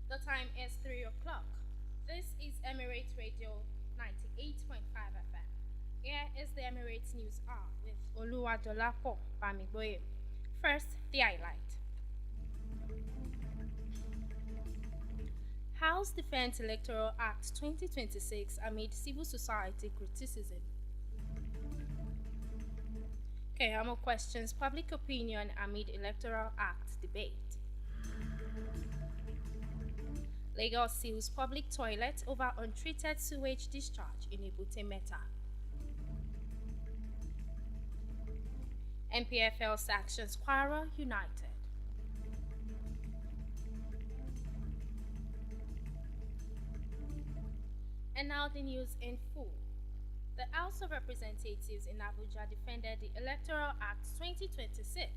The time is 3 o'clock. This is Emirate Radio 98.5 FM. Here is the Emirate News Hour with Oluwadolapo Bamigboye. First, the highlight. House Defense Electoral Act 2026 amid civil society criticism. Keyamo questions public opinion amid Electoral Act debate. Lagos seals public toilet over untreated sewage discharge in Ebute Meta. NPFL sanctions Kwara United. And now the news in full. The House of Representatives in Abuja defended the Electoral Act 2026,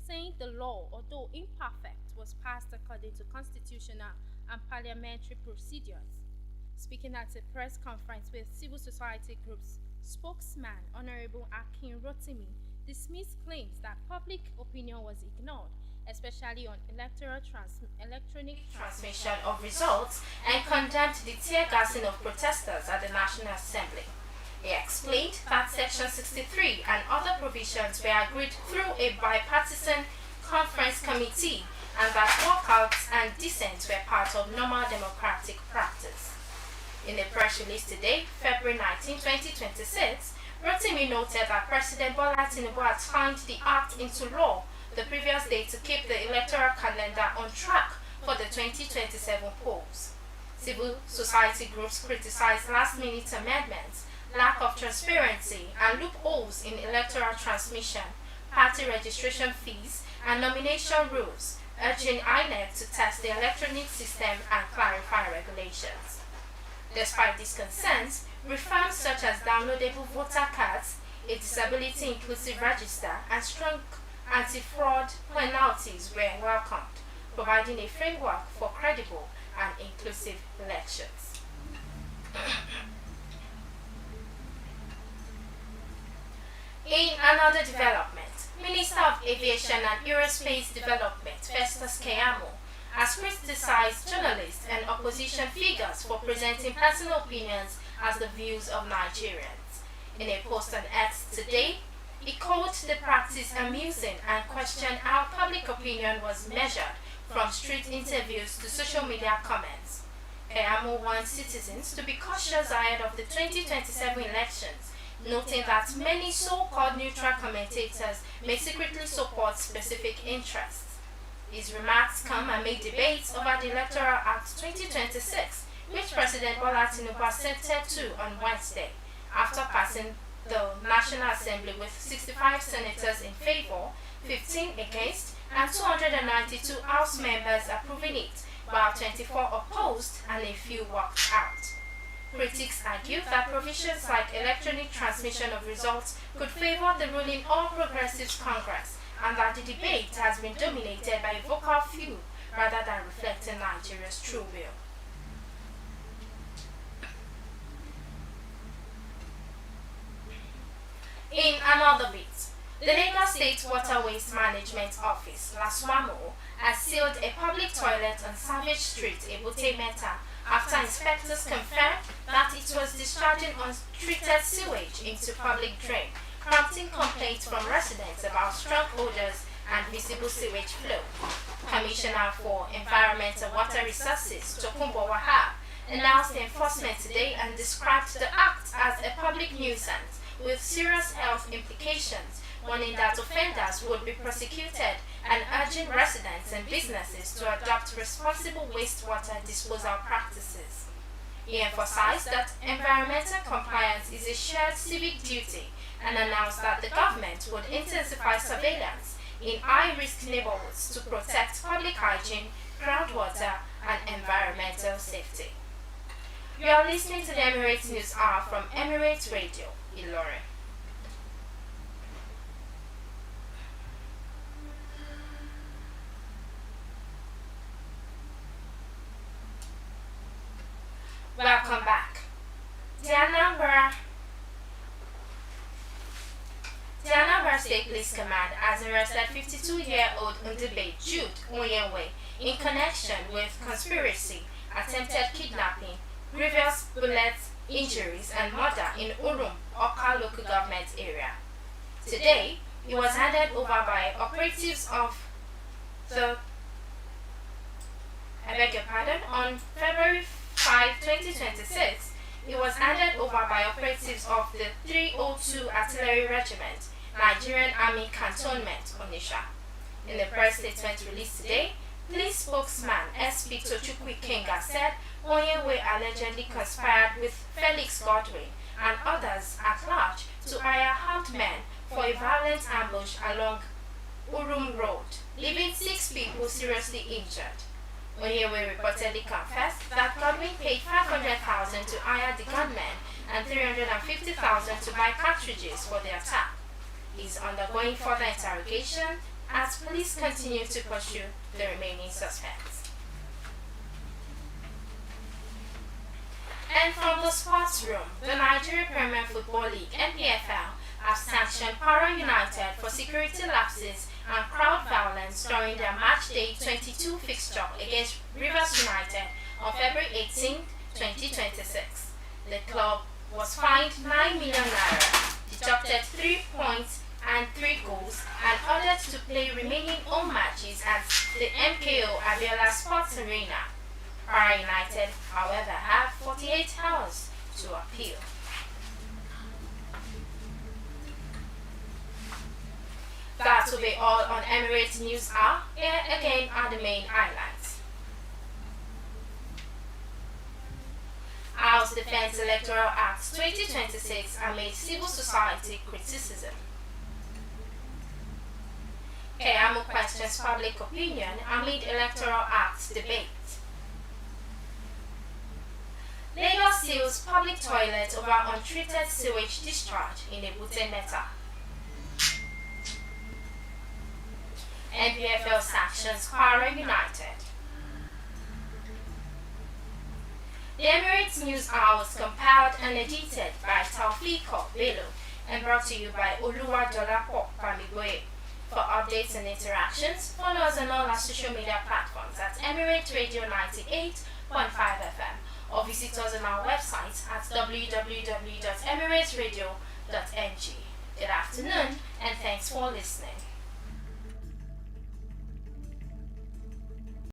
saying the law, although imperfect, was passed according to constitutional and parliamentary procedures. Speaking at a press conference with civil society groups, spokesman Honorable Akin Rotimi dismissed claims that public opinion was ignored, especially on electronic transmission of results, and condemned the tear gassing of protesters at the National Assembly. He explained that Section 63 and other provisions were agreed through a bipartisan conference committee and that walkouts and dissent were part of normal democratic practice. In a press release today, February 19, 2026, Rotimi noted that President Bola Tinubu had signed the act into law the previous day to keep the electoral calendar on track for the 2027 polls. Civil society groups criticized last-minute amendments, lack of transparency, and loopholes in electoral transmission, party registration fees, and nomination rules, urging INEC to test the electronic system and clarify regulations. Despite these concerns, reforms such as downloadable voter cards, a disability-inclusive register, and strong anti-fraud penalties were welcomed, providing a framework for credible and inclusive elections. In another development, Minister of Aviation and Aerospace Development Festus Keyamo has criticized journalists and opposition figures for presenting personal opinions as the views of Nigerians. In a post on X today, he called the practice amusing and questioned how public opinion was measured from street interviews to social media comments. Keyamo wants citizens to be cautious ahead of the 2027 elections, noting that many so-called neutral commentators may secretly support specific interests. His remarks come amid debates over the Electoral Act 2026, which President Bola Tinubu assented to on Wednesday, after passing the National Assembly with 65 senators in favor, 15 against, and 292 House members approving it, while 24 opposed and a few walked out. Critics argue that provisions like electronic transmission of results could favor the ruling All Progressives Congress, and that the debate has been dominated by a vocal few rather than reflecting Nigeria's true will. In another bit, the Lagos State Water Waste Management Office, LASWAMO, has sealed a public toilet on Savage Street, Ebute Meta, after inspectors confirmed that it was discharging untreated sewage into public drain, prompting complaints from residents about strong odors and visible sewage flow. Commissioner for Environment and Water Resources, Tokunbo Wahab, announced enforcement today and described the act as a public nuisance with serious health implications, warning that offenders would be prosecuted and urging residents and businesses to adopt responsible wastewater disposal practices. He emphasized that environmental compliance is a shared civic duty and announced that the government would intensify surveillance in high-risk neighborhoods to protect public hygiene, groundwater, and environmental safety. You are listening to the Emirate News Hour from Emirate Radio, Ilorin. Welcome back. The Anambra Kwara State Police Command has arrested 52-year-old Ndube Jude Onyenwe in connection with conspiracy, attempted kidnapping, grievous bullet injuries and murder in Urum, Oka local government area. Today, he was handed over by operatives of the on February 5, 2026, it was handed over by operatives of the 302 Artillery Regiment, Nigerian Army Cantonment, Onitsha. In the press statement released today, police spokesman SP Tochukwu Kenga said Onyenwe allegedly conspired with Felix Godwin and others at large to hire armed men for a violent ambush along Urum Road, leaving 6 people seriously injured. Onyenwe reportedly confessed that Godwin paid 500,000 to hire the gunmen and 350,000 to buy cartridges for the attack. He is undergoing further interrogation as police continue to pursue the remaining suspects. And from the sports room, the Nigeria Premier Football League (NPFL) have sanctioned Kwara United for security lapses and crowd violence during their match day 22 fixture against Rivers United on February 18, 2026. The club was fined 9 million naira, deducted 3 points and 3 goals, and ordered to play remaining home matches at the MKO Abiola Sports Arena. Kwara United, however, have 48 hours to appeal. That will be all on Emirate News Hour. Here again are the main highlights. House Defense Electoral Act 2026 amid civil society criticism. Keyamu questions public opinion amid Electoral Act debate. Lagos seals public toilet over untreated sewage discharge in Ebute Meta. NPFL sanctions Kwara United. The Emirate News Hour was compiled and edited by Taufiko Bello and brought to you by Oluwadolapo Bamigboye. For updates and interactions, follow us on all our social media platforms at Emirate Radio 98.5 FM or visit us on our website at www.emirateradio.ng. Good afternoon and thanks for listening.